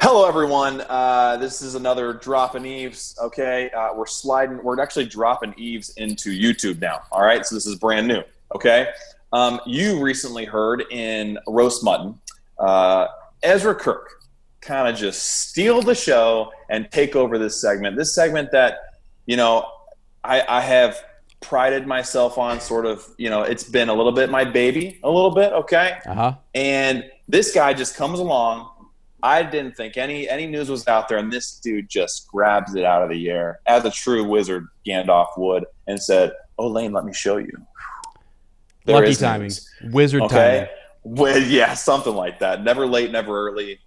Hello, everyone. This is another Dropping Eves. Okay, we're actually dropping Eves into YouTube now. All right, so this is brand new. Okay, you recently heard in Roast Mutton, Ezra Kirk kind of just steal the show and take over this segment. This segment that I have prided myself on. Sort of, it's been a little bit my baby, a little bit. Okay, and this guy just comes along. I didn't think any news was out there, and this dude just grabs it out of the air, as a true wizard Gandalf would, and said, "Oh, Lane, let me show you." Lucky timing. Wizard timing. Well, yeah, something like that. Never late, never early.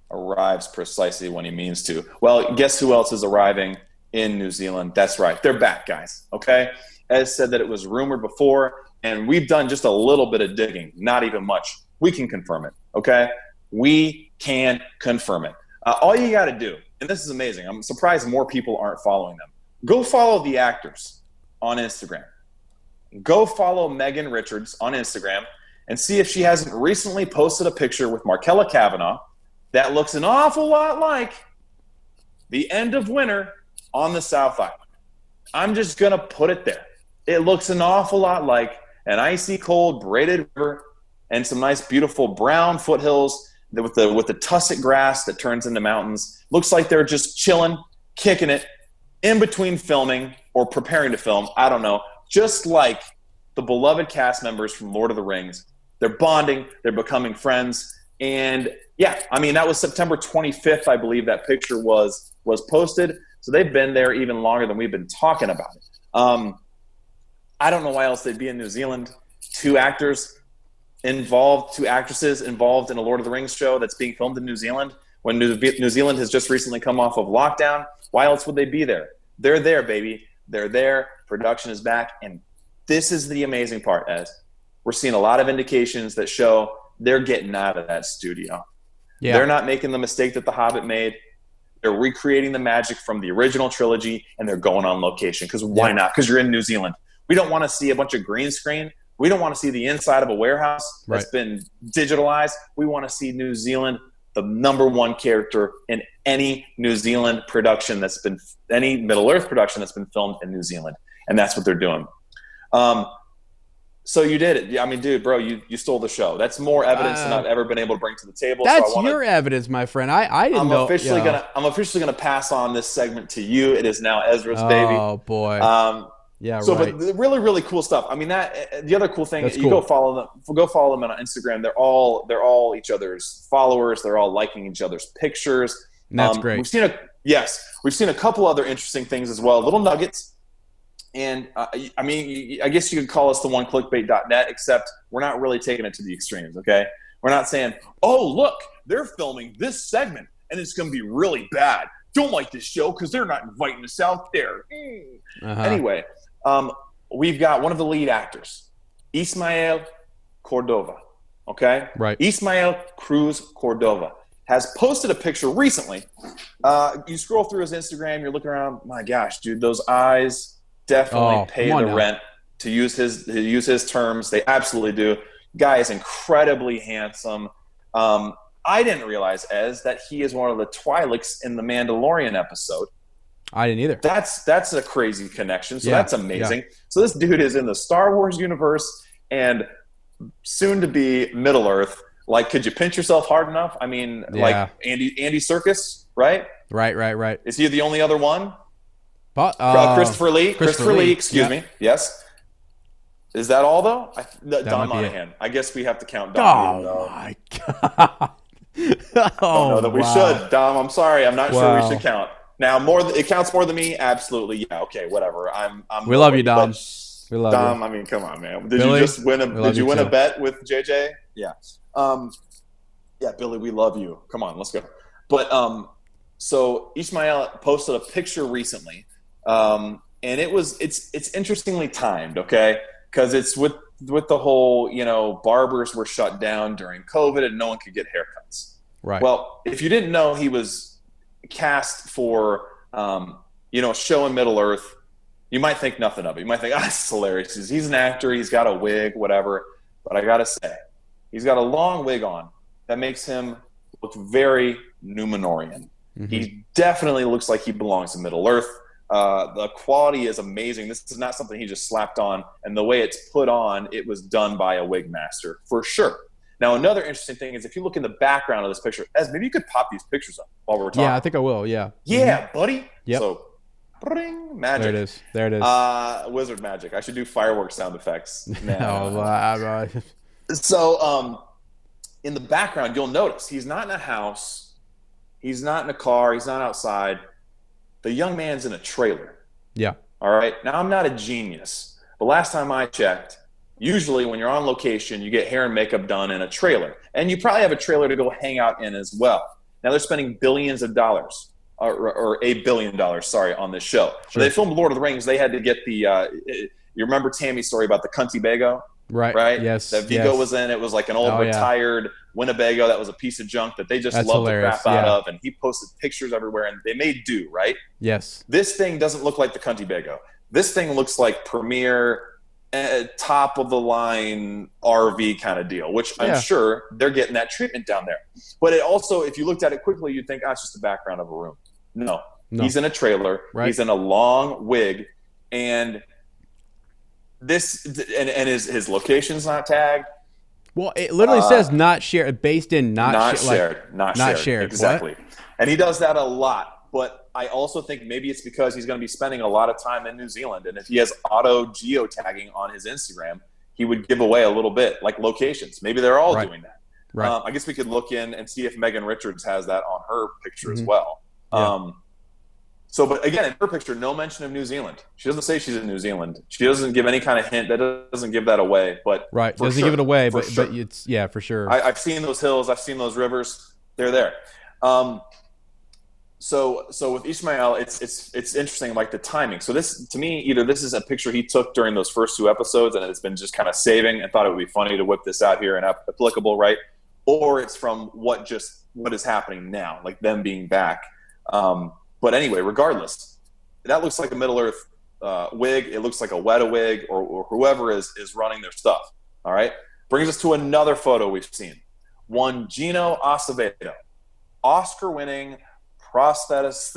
Arrives precisely when he means to. Well, guess who else is arriving in New Zealand? That's right. They're back, guys. Okay? As said that it was rumored before, and we've done just a little bit of digging, not even much. We can confirm it. Okay? We can confirm it. All you got to do, and this is amazing. I'm surprised more people aren't following them. Go follow the actors on Instagram. Go follow Megan Richards on Instagram and see if she hasn't recently posted a picture with Markella Kavanaugh that looks an awful lot like the end of winter on the South Island. I'm just going to put it there. It looks an awful lot like an icy cold braided river and some nice beautiful brown foothills with the tussock grass that turns into mountains. Looks like they're just chilling, kicking it in between filming or preparing to film. I don't know. Just like the beloved cast members from Lord of the Rings. They're bonding. They're becoming friends. And yeah, I mean, that was September 25th, I believe that picture was posted. So they've been there even longer than we've been talking about it. I don't know why else they'd be in New Zealand. Two actresses involved in a Lord of the Rings show that's being filmed in New Zealand when New Zealand has just recently come off of lockdown. Why else would they be there? They're there, baby. They're there. Production is back. And this is the amazing part, Ez. We're seeing a lot of indications that show they're getting out of that studio. Yeah. They're not making the mistake that The Hobbit made. They're recreating the magic from the original trilogy, and they're going on location. Because why not? Because you're in New Zealand. We don't want to see a bunch of green screen. We don't want to see the inside of a warehouse that's been digitalized. We want to see New Zealand, the number one character in any New Zealand production any Middle-earth production that's been filmed in New Zealand. And that's what they're doing. So you did it. I mean, dude, bro, you stole the show. That's more evidence than I've ever been able to bring to the table. That's your evidence, my friend. I didn't know. I'm officially gonna pass on this segment to you. It is now Ezra's baby. Oh boy. Yeah. So, right. But really, really cool stuff. I mean, the other cool thing, go follow them. Go follow them on Instagram. They're all each other's followers. They're all liking each other's pictures. That's great. We've seen a couple other interesting things as well. Little nuggets. And I mean, I guess you could call us the one clickbait.net, except we're not really taking it to the extremes. Okay, we're not saying, "Oh, look, they're filming this segment and it's going to be really bad. Don't like this show because they're not inviting us out there." Anyway. We've got one of the lead actors, Ismael Cordova, okay? Right. Ismael Cruz Cordova has posted a picture recently. You scroll through his Instagram, you're looking around, my gosh, dude, those eyes definitely pay the rent, to use his terms. They absolutely do. Guy is incredibly handsome. I didn't realize, Ez, that he is one of the Twi'leks in the Mandalorian episode. I didn't either. That's a crazy connection. So that's amazing. Yeah. So this dude is in the Star Wars universe and soon to be Middle Earth. Like, could you pinch yourself hard enough? I mean, like Andy Serkis, right? Right. Is he the only other one? But, Christopher Lee. Christopher Lee. Excuse me. Yes. Is that all though? Dom Monahan. I guess we have to count Dom. Oh my god. I don't know that we should. Dom, I'm sorry. I'm not sure we should count. Now, it counts more than me. Absolutely, yeah. Okay, whatever. We love you, Dom. We love Dom, you. I mean, come on, man. Did you just win a bet with JJ? Yeah. Yeah, Billy, we love you. Come on, let's go. But so Ismael posted a picture recently, and it's interestingly timed, okay? Because it's with the whole, barbers were shut down during COVID and no one could get haircuts. Right. Well, if you didn't know, he was cast for show in Middle Earth, you might think nothing of it. You might think, this is hilarious. He's an actor, he's got a wig, whatever. But I gotta say, he's got a long wig on that makes him looked very Numenorian. He definitely looks like he belongs in Middle Earth. The quality is amazing. This is not something he just slapped on, and the way it's put on, it was done by a wig master for sure. Now, another interesting thing is if you look in the background of this picture, Ez, maybe you could pop these pictures up while we're talking. Yeah, I think I will. Yeah. Yeah, buddy. Yep. So, bring magic. There it is. There it is. Wizard magic. I should do fireworks sound effects. Oh, So, in the background, you'll notice he's not in a house. He's not in a car. He's not outside. The young man's in a trailer. yeah. All right. Now, I'm not a genius, but last time I checked, usually when you're on location, you get hair and makeup done in a trailer. And you probably have a trailer to go hang out in as well. Now, they're spending billions of dollars, or $1 billion, on this show. Sure. When they filmed Lord of the Rings, they had to get the you remember Tammy's story about the Cunty Bago? Right. Yes. That Vigo was in. It was like an old retired Winnebago that was a piece of junk that they just loved the crap out of. And he posted pictures everywhere, and they made do, right? Yes. This thing doesn't look like the Cunty Bago. This thing looks like premier, top of the line RV kind of deal, which I'm sure they're getting that treatment down there. But it also, if you looked at it quickly, you'd think, it's just the background of a room. No. He's in a trailer. Right. He's in a long wig, and this and his location's not tagged. Well, it literally says not shared, based in not shared. Not shared. Exactly. What? And he does that a lot. But I also think maybe it's because he's going to be spending a lot of time in New Zealand. And if he has auto geotagging on his Instagram, he would give away a little bit, like locations. Maybe they're all doing that. Right. I guess we could look in and see if Megan Richards has that on her picture as well. Yeah. But again, in her picture, no mention of New Zealand. She doesn't say she's in New Zealand. She doesn't give any kind of hint. That doesn't give that away. But doesn't give it away. But it's for sure. I've seen those hills. I've seen those rivers. They're there. So with Ismael, it's interesting, like the timing. So this, to me, either this is a picture he took during those first 2 episodes, and it's been just kind of saving, and thought it would be funny to whip this out here and applicable, right? Or it's from what is happening now, like them being back. But anyway, regardless, that looks like a Middle Earth wig. It looks like a Weta wig, or whoever is running their stuff. All right. Brings us to another photo we've seen. One Gino Acevedo, Oscar-winning prosthetics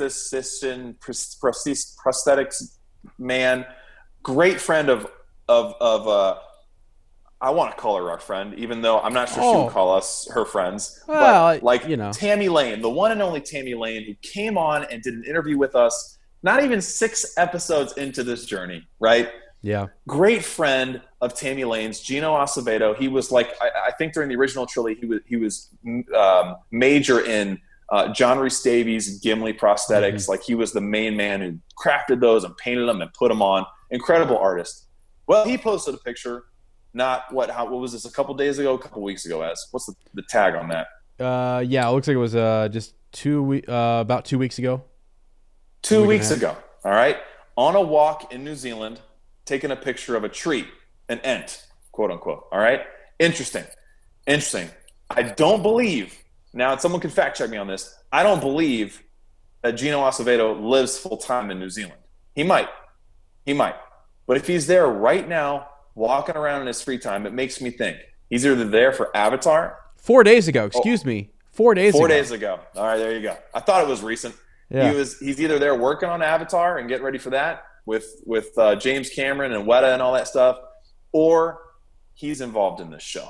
man, great friend of I want to call her our friend, even though I'm not sure she would call us her friends. Well, but Tammy Lane, the one and only Tammy Lane, who came on and did an interview with us, not even 6 episodes into this journey, right? Yeah. Great friend of Tammy Lane's, Gino Acevedo. He was like, I think during the original trilogy, he was major in John Rhys Davies' Gimli prosthetics. Like, he was the main man who crafted those and painted them and put them on. Incredible artist. Well, he posted a picture. What was this, a couple days ago, a couple weeks ago, what's the tag on that? It looks like it was just about 2 weeks ago. 2 weeks ago, all right? On a walk in New Zealand, taking a picture of a tree, an ent, quote unquote, all right? Interesting. I don't believe, now someone can fact check me on this, I don't believe that Gino Acevedo lives full time in New Zealand. He might. But if he's there right now, walking around in his free time, it makes me think he's either there for Avatar. 4 days ago, excuse me. 4 days ago. 4 days ago. All right, there you go. I thought it was recent. Yeah. He's either there working on Avatar and getting ready for that with James Cameron and Weta and all that stuff, or he's involved in this show.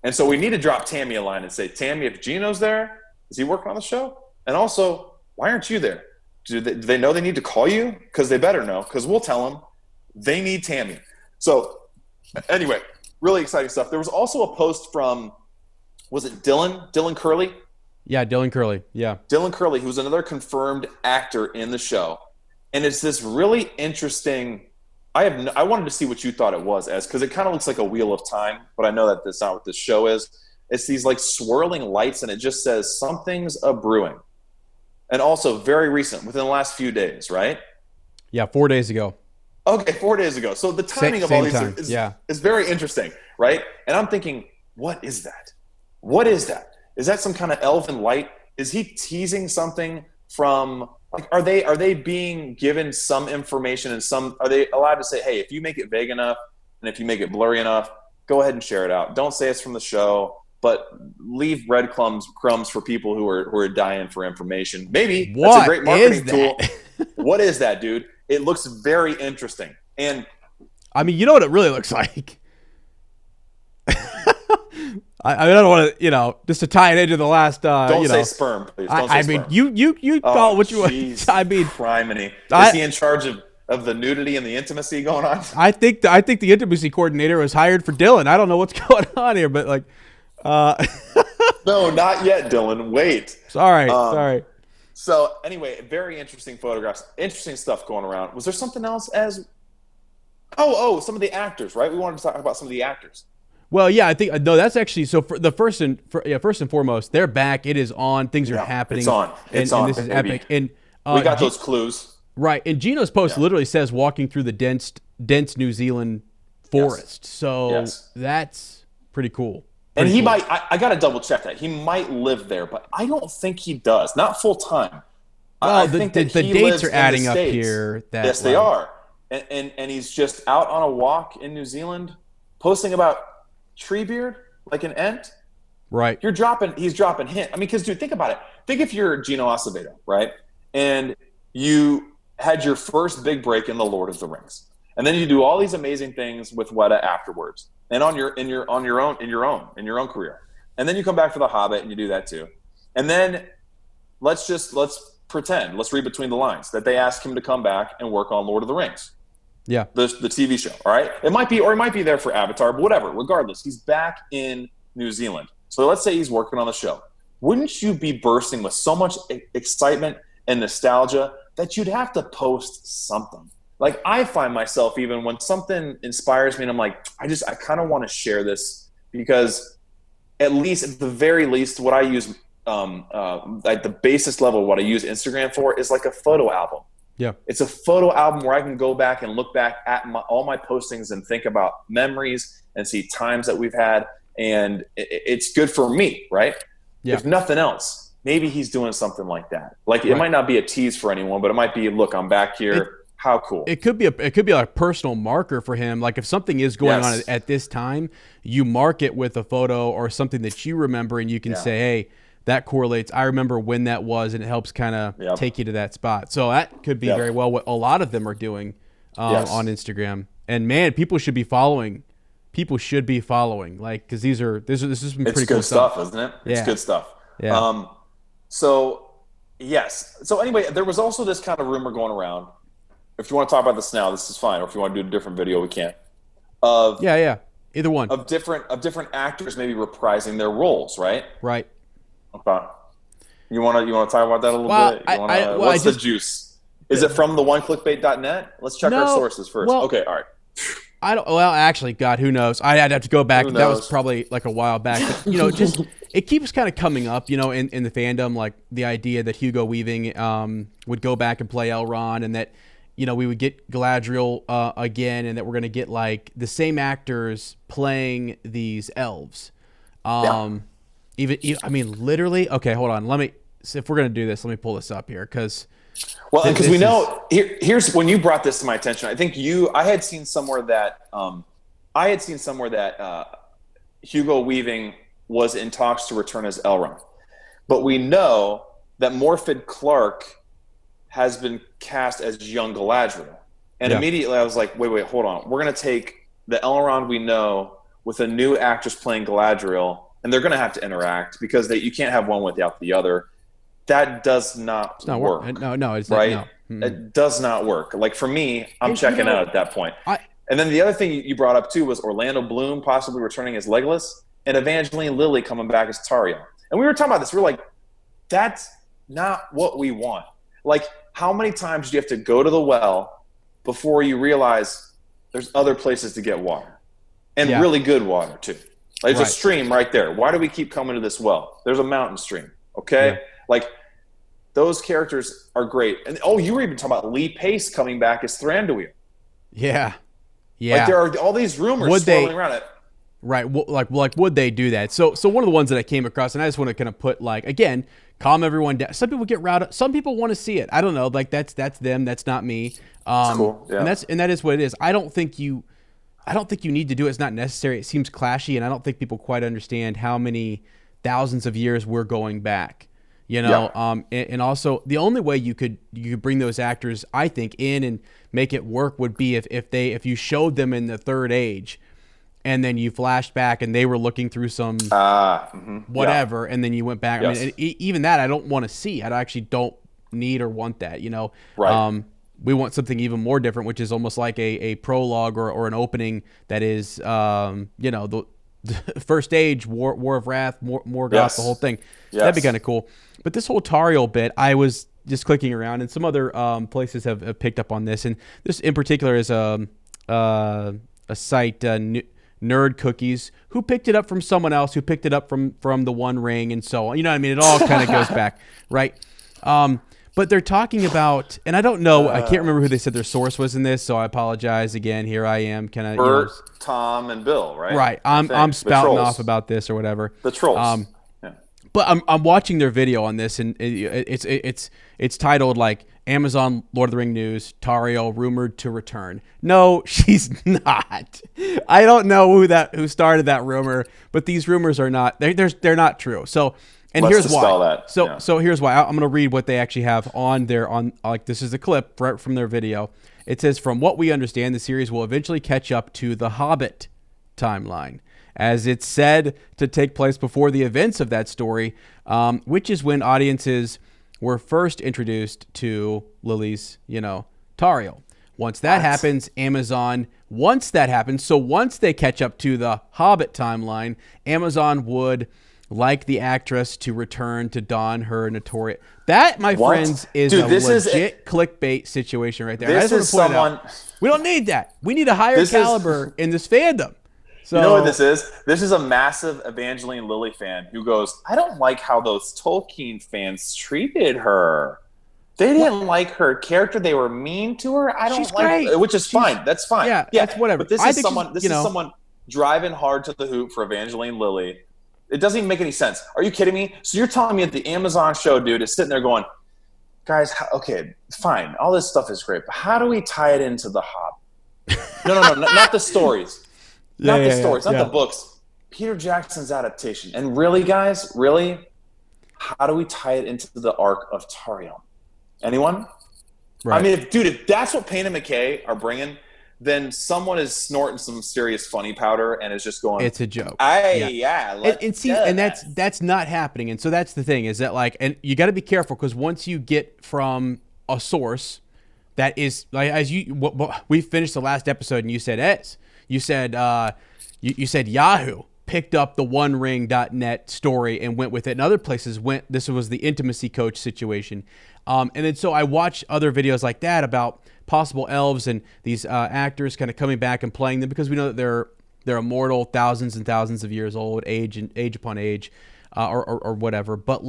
And so we need to drop Tammy a line and say, Tammy, if Gino's there, is he working on the show? And also, why aren't you there? Do they know they need to call you? Because they better know, because we'll tell them they need Tammy. So anyway, really exciting stuff. There was also a post from, was it Dylan Curley? Yeah, Dylan Curley. Yeah. Dylan Curley, who's another confirmed actor in the show. And it's this really interesting, I wanted to see what you thought it was, because it kind of looks like a Wheel of Time, but I know that that's not what this show is. It's these like swirling lights, and it just says something's a brewing. And also very recent, within the last few days, right? Yeah, 4 days ago. Okay, 4 days ago. So the timing of all these is very interesting, right? And I'm thinking, what is that? What is that? Is that some kind of elven light? Is he teasing something from, like, are they being given some information, and are they allowed to say, hey, if you make it vague enough and if you make it blurry enough, go ahead and share it out. Don't say it's from the show. but leave breadcrumbs for people who are dying for information. Maybe what that's a great marketing tool. That? What is that, dude? It looks very interesting. And I mean, you know what it really looks like. I don't want to, just to tie it into the last. Don't say sperm, please. Don't say sperm. Mean, you call it what you want. I mean, criminy. Is he in charge of the nudity and the intimacy going on? I think the intimacy coordinator was hired for Dylan. I don't know what's going on here, but like, no, not yet, Dylan. Wait. Sorry. So anyway, very interesting photographs, interesting stuff going around. Was there something else as? Oh, some of the actors, right? We wanted to talk about some of the actors. Well, yeah, I think no. That's actually so. For the first and foremost, they're back. It is on. Things are happening. It's on. It's on. This is baby. epic. And we got those clues, right? And Gino's post literally says walking through the dense New Zealand forest. Yes. So that's pretty cool. And he might. I got to double check that. He might live there, but I don't think he does. Not full time. Well, I think the dates are adding up here. Yes, they are. And he's just out on a walk in New Zealand, posting about Treebeard like an ent. Right. He's dropping hint. I mean, because dude, think about it. Think if you're Gino Acevedo, right? And you had your first big break in The Lord of the Rings. And then you do all these amazing things with Weta afterwards. And on your own career. And then you come back for The Hobbit and you do that too. And then let's pretend, let's read between the lines that they ask him to come back and work on Lord of the Rings. Yeah. The TV show, all right? It might be there for Avatar, but whatever. Regardless, he's back in New Zealand. So let's say he's working on the show. Wouldn't you be bursting with so much excitement and nostalgia that you'd have to post something? Like I find myself, even when something inspires me and I'm like, I kind of want to share this because at the very least, what I use, at the basis level, what I use Instagram for is like a photo album. Yeah, it's a photo album where I can go back and look back at all my postings and think about memories and see times that we've had. And it's good for me, right? Yeah. If nothing else, maybe he's doing something like that. Like it might not be a tease for anyone, but it might be, look, I'm back here. How cool. It could be a personal marker for him. Like if something is going on at this time, you mark it with a photo or something that you remember and you can say, hey, that correlates. I remember when that was, and it helps kind of take you to that spot. So that could be very well what a lot of them are doing on Instagram. And man, people should be following. Like because this is some pretty cool stuff, isn't it? It's good stuff. Yeah. So anyway, there was also this kind of rumor going around. If you want to talk about this now, this is fine. Or if you want to do a different video, we can. Either one. Of different actors maybe reprising their roles, right? Right. Okay. You want to talk about that a little bit? What's the juice? Is it from the oneclickbait.net? Let's check our sources first. Okay, all right. I don't. Well, actually, God, who knows? I'd have to go back. That was probably like a while back. But, just it keeps kind of coming up, in the fandom, like the idea that Hugo Weaving would go back and play Elrond, and that we would get Galadriel again, and that we're gonna get like the same actors playing these elves. Even I mean, literally. Okay, hold on. If we're gonna do this, let me pull this up here because. Well, because we know here's when you brought this to my attention. I think I had seen somewhere that Hugo Weaving was in talks to return as Elrond, but we know that Morfydd Clark has been cast as young Galadriel, and immediately I was like, wait, hold on. We're gonna take the Elrond we know with a new actress playing Galadriel, and they're gonna have to interact because you can't have one without the other. That does not work. No, it's right. Not, no. It does not work. Like for me, I'm checking out at that point. And then the other thing you brought up too was Orlando Bloom possibly returning as Legolas and Evangeline Lilly coming back as Taria. And we were talking about this. We were like, that's not what we want. Like, how many times do you have to go to the well before you realize there's other places to get water and really good water too? Like, there's a stream right there. Why do we keep coming to this well? There's a mountain stream. Okay. Yeah. Like those characters are great. And you were even talking about Lee Pace coming back as Thranduil. Yeah. Like there are all these rumors swirling around it. Right. Like would they do that? So one of the ones that I came across, and I just want to kind of put again, calm everyone down. Some people get riled up. Some people want to see it. I don't know. Like that's them. That's not me. That's cool. Yeah. And that is what it is. I don't think I don't think you need to do it. It's not necessary. It seems clashy, and I don't think people quite understand how many thousands of years we're going back. And also the only way you could bring those actors, I think, in and make it work would be if you showed them in the Third Age, and then you flashed back and they were looking through some whatever, and then you went back. Yes. I mean, even that I don't want to see. I actually don't need or want that. Right. We want something even more different, which is almost like a prologue or an opening that is, the First Age, War of Wrath, Morgoth, the whole thing. Yes. That'd be kind of cool. But this whole Tariel bit, I was just clicking around, and some other places have picked up on this. And this in particular is a site, Nerd Cookies, who picked it up from someone else, who picked it up from the One Ring, and so on. You know what I mean? It all kind of goes back, right? But they're talking about, and I don't know, I can't remember who they said their source was in this, so I apologize again. Here I am, kind of. Bert, Tom, and Bill, right? Right. I'm spouting off about this or whatever. The trolls. But I'm watching their video on this, and it's titled like Amazon Lord of the Ring news, Tariel rumored to return. No, she's not. I don't know who started that rumor, but these rumors are not. They're not true. So. And Let's here's why. That. So here's why. I'm going to read what they actually have on this is a clip right from their video. It says, from what we understand, the series will eventually catch up to the Hobbit timeline, as it's said to take place before the events of that story, which is when audiences were first introduced to Lily's, Tariel. Once that happens, so once they catch up to the Hobbit timeline, Amazon would like the actress to return to don her notorious. That, my friends, is legit clickbait situation right there. This is someone. We don't need that. We need a higher caliber in this fandom. So, you know what this is? This is a massive Evangeline Lilly fan who goes, I don't like how those Tolkien fans treated her. They didn't like her character. They were mean to her. I don't like her, which is fine. That's fine. Yeah, that's whatever. But this is someone driving hard to the hoop for Evangeline Lilly. It doesn't even make any sense. Are you kidding me? So you're telling me that the Amazon show dude is sitting there going, guys, okay, fine. All this stuff is great, but how do we tie it into the Hobbit? No, not the stories. Not the stories, not the books. Peter Jackson's adaptation. And really, guys, how do we tie it into the arc of Tariel? Anyone? Right. I mean, if that's what Payne and McKay are bringing, then someone is snorting some serious funny powder and is just going, it's a joke. That's not happening. And so that's the thing, is that and you got to be careful, because once you get from a source that is we finished the last episode and you said you said Yahoo picked up the OneRing.net story and went with it, and other places this was the intimacy coach situation. And then so I watch other videos like that about possible elves and these actors kind of coming back and playing them, because we know that they're immortal, thousands and thousands of years old, age upon age, or whatever. But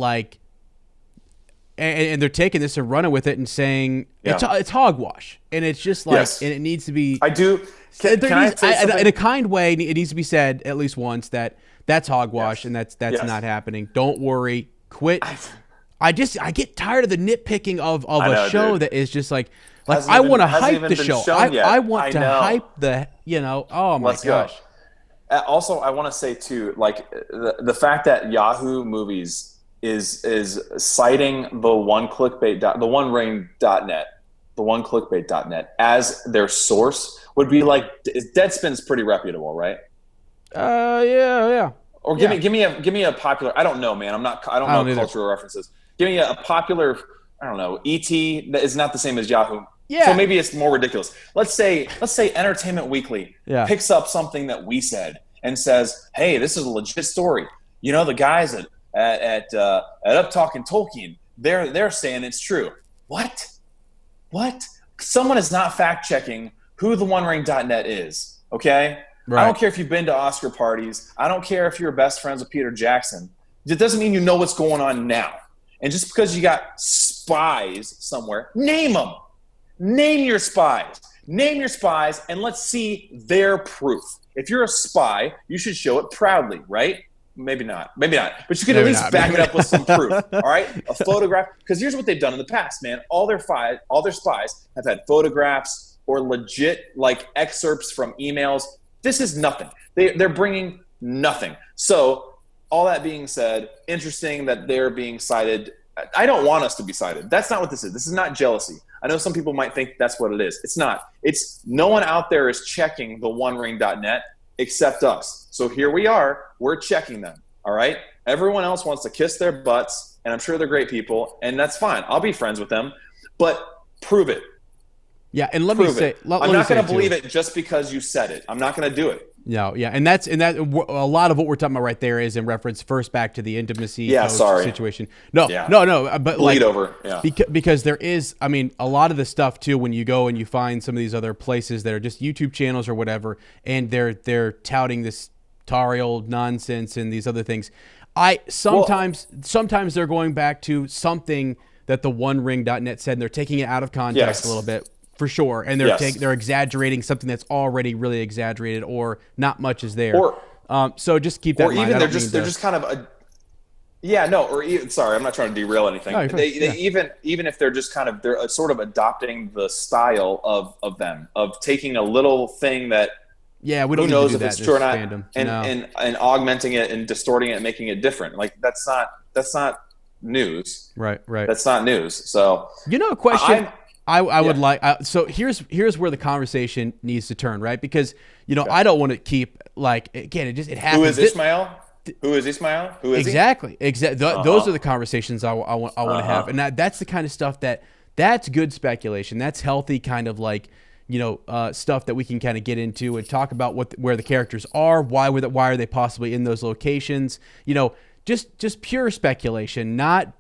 and they're taking this and running with it and saying it's hogwash, and it's just and it needs to be. I do. Can I say something? In a kind way, it needs to be said at least once that that's hogwash, and that's not happening. Don't worry. Quit. I get tired of the nitpicking of a show that is just I want to hype the show. I want to hype the, oh my gosh. Also, I want to say too, the fact that Yahoo Movies is citing the OneClickbait.net as their source would be Deadspin's pretty reputable, right? Yeah. Or give me a popular. I don't know, man. I don't know cultural references. Give me a popular. I don't know. E.T. that is not the same as Yahoo. Yeah. So maybe it's more ridiculous. Let's say Entertainment Weekly picks up something that we said and says, "Hey, this is a legit story. The guys at Up Talking Tolkien, they're saying it's true." What? Someone is not fact checking who the OneRing.net is. Okay. Right. I don't care if you've been to Oscar parties. I don't care if you're best friends with Peter Jackson. It doesn't mean you know what's going on now. And just because you got spies somewhere, name them. Name your spies. And let's see their proof. If you're a spy, you should show it proudly, right? Maybe not. But you could at least back it up with some proof, all right? A photograph. Because here's what they've done in the past, man. All their spies have had photographs or legit excerpts from emails This is nothing. They're bringing nothing. So all that being said, interesting that they're being cited. I don't want us to be cited. That's not what this is. This is not jealousy. I know some people might think that's what it is. It's not. It's no one out there is checking the onering.net except us. So here we are. We're checking them. All right. Everyone else wants to kiss their butts, and I'm sure they're great people, and that's fine. I'll be friends with them, but prove it. Yeah, and let me say, I'm not going to believe it just because you said it. I'm not going to do it. No, yeah, and that a lot of what we're talking about right there is in reference first back to the intimacy situation. No, but bleed over, because there is, I mean, a lot of the stuff too. When you go and you find some of these other places that are just YouTube channels or whatever, and they're touting this Tariel nonsense and these other things. Sometimes they're going back to something that the onering.net said, and they're taking it out of context a little bit. For sure, and they're exaggerating something that's already really exaggerated, or not much is there. So just keep that in mind. Or even they're just kind of sorry, I'm not trying to derail anything. No, even if they're just kind of they're sort of adopting the style of them, of taking a little thing that we don't who knows if it's true or not, and augmenting it and distorting it and making it different. Like that's not news. Right. That's not news. So a question. I would like so here's where the conversation needs to turn, right? Because I don't want to keep it happens. Who is Ismael? Who is Ismael? Who is exactly? Those are the conversations I want to have, and that's the kind of stuff that's good speculation. That's healthy kind of stuff that we can kind of get into and talk about where the characters are, why are they possibly in those locations? Just pure speculation. Not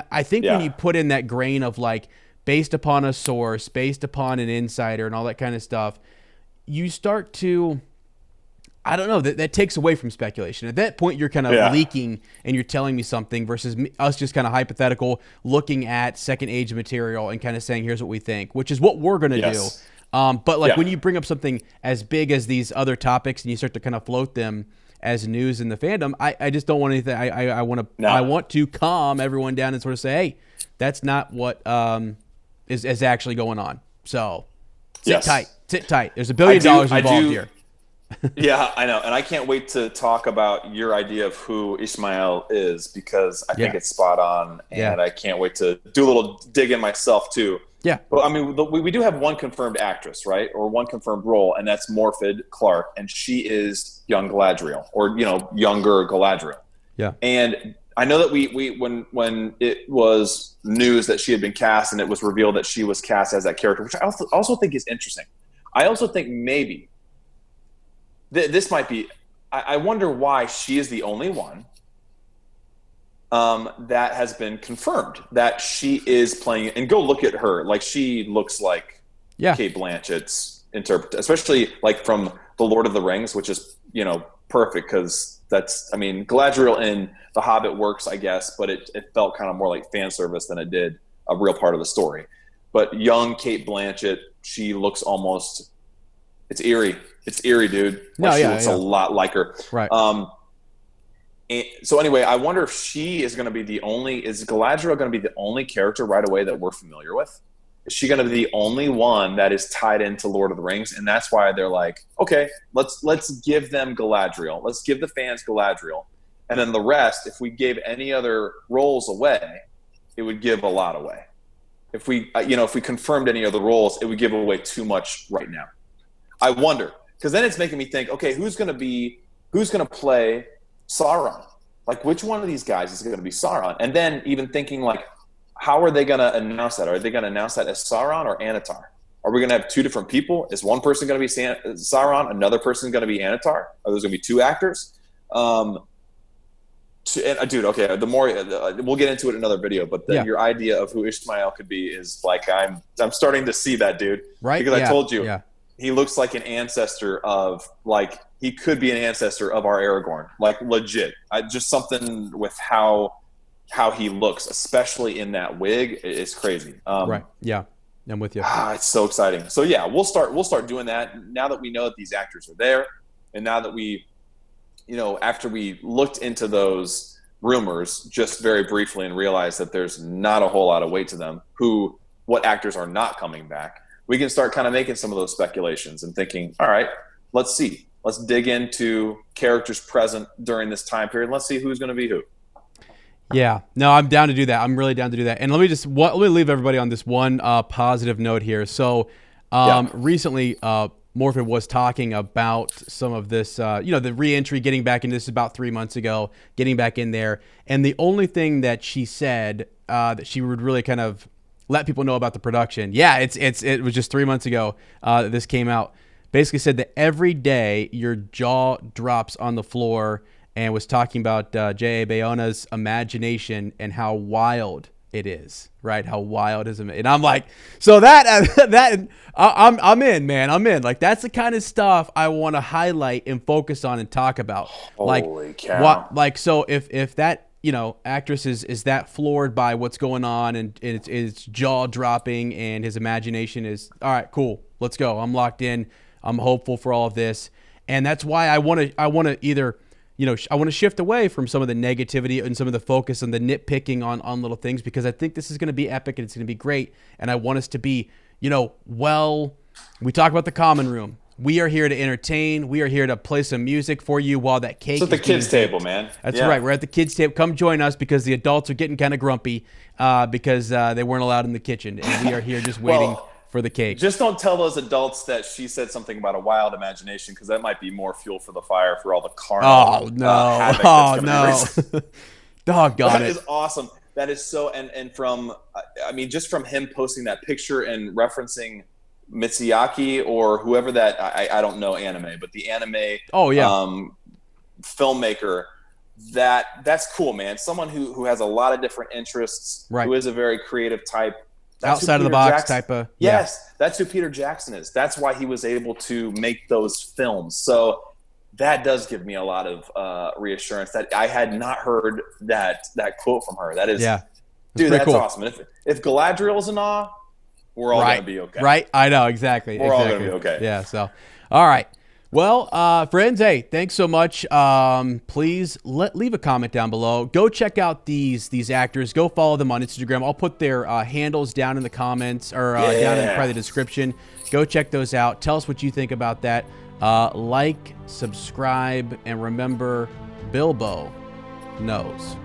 I think when you put in that grain of based upon a source, based upon an insider and all that kind of stuff, you start to, I don't know, that takes away from speculation. At that point, you're kind of leaking and you're telling me something versus us just kind of hypothetical looking at second age material and kind of saying, here's what we think, which is what we're going to do. But when you bring up something as big as these other topics and you start to kind of float them as news in the fandom, I just don't want anything. I want to calm everyone down and sort of say, hey, that's not what is actually going on. So sit tight. There's $1 billion involved here. Yeah, I know. And I can't wait to talk about your idea of who Ismael is, because I think it's spot on. And I can't wait to do a little dig in myself too. Yeah. But I mean, we do have one confirmed actress, right? Or one confirmed role, and that's Morfydd Clark. And she is young Galadriel, or, younger Galadriel. Yeah. And I know that we when it was news that she had been cast and it was revealed that she was cast as that character, which I also think is interesting. I also think maybe this might be. I wonder why she is the only one that has been confirmed that she is playing. And go look at her; she looks like Cate Blanchett's especially from The Lord of the Rings, which is perfect because. Galadriel in The Hobbit works, I guess, but it felt kind of more like fan service than it did a real part of the story. But young Cate Blanchett, she looks almost, it's eerie. It's eerie, dude. She looks a lot like her. Right. So anyway, I wonder if she is going to be is Galadriel going to be the only character right away that we're familiar with? Is she going to be the only one that is tied into Lord of the Rings? And that's why they're like, okay, let's give them Galadriel. Let's give the fans Galadriel. And then the rest, if we gave any other roles away, it would give a lot away. If we confirmed any other roles, it would give away too much right now. I wonder, because then it's making me think, okay, who's going to play Sauron? Which one of these guys is going to be Sauron? And then even thinking how are they going to announce that? Are they going to announce that as Sauron or Anatar? Are we going to have two different people? Is one person going to be Sauron? Another person going to be Anatar? Are those going to be two actors? Dude, okay, the more we'll get into it in another video, but your idea of who Ishmael could be is I'm starting to see that, dude. Right? Because I told you, he looks like an ancestor of he could be an ancestor of our Aragorn, legit. Just something with how he looks, especially in that wig, is crazy. Right. Yeah. I'm with you. It's so exciting. So yeah, we'll start doing that now that we know that these actors are there, and now that we, after we looked into those rumors just very briefly and realized that there's not a whole lot of weight to them, what actors are not coming back, we can start kind of making some of those speculations and thinking, all right, let's see. Let's dig into characters present during this time period. Let's see who's going to be who. Yeah, no, I'm down to do that. I'm really down to do that. And let me leave everybody on this one positive note here. So recently, Morphin was talking about some of this, the re-entry, getting back into this about 3 months ago, getting back in there. And the only thing that she said that she would really kind of let people know about the production. Yeah, it was just 3 months ago that this came out. Basically said that every day your jaw drops on the floor, and was talking about J.A. Bayona's imagination and how wild it is, right? How wild is it? And I'm like, so I'm in, man. I'm in. Like, that's the kind of stuff I want to highlight and focus on and talk about. Holy cow. So if that, actress is that floored by what's going on and it's jaw dropping and his imagination is, all right, cool, let's go. I'm locked in. I'm hopeful for all of this. And that's why I want to either, I want to shift away from some of the negativity and some of the focus on the nitpicking on little things, because I think this is going to be epic and it's going to be great. And I want us to be, we talk about the common room. We are here to entertain. We are here to play some music for you while that cake is at the kids' table, man. That's right. We're at the kids' table. Come join us, because the adults are getting kind of grumpy because they weren't allowed in the kitchen. And we are here just waiting for the cake. Just don't tell those adults that she said something about a wild imagination, because that might be more fuel for the fire for all the carnal havoc that's no. Doggone That it. is awesome. That is so, and from, just from him posting that picture and referencing Mitsuyaki or whoever that, I don't know anime, but the anime filmmaker, that's cool, man. Someone who has a lot of different interests, right, who is a very creative type. Outside of the box type of. Yes, that's who Peter Jackson is. That's why he was able to make those films. So that does give me a lot of reassurance that I had not heard that quote from her. That is, dude, that's cool. Awesome. And if Galadriel's in awe, we're all going to be okay. Right? I know, exactly. We're all going to be okay. Yeah, so, all right. Well, friends, hey, thanks so much. Please leave a comment down below. Go check out these actors. Go follow them on Instagram. I'll put their handles down in the comments or down in probably the description. Go check those out. Tell us what you think about that. Like, subscribe, and remember, Bilbo knows.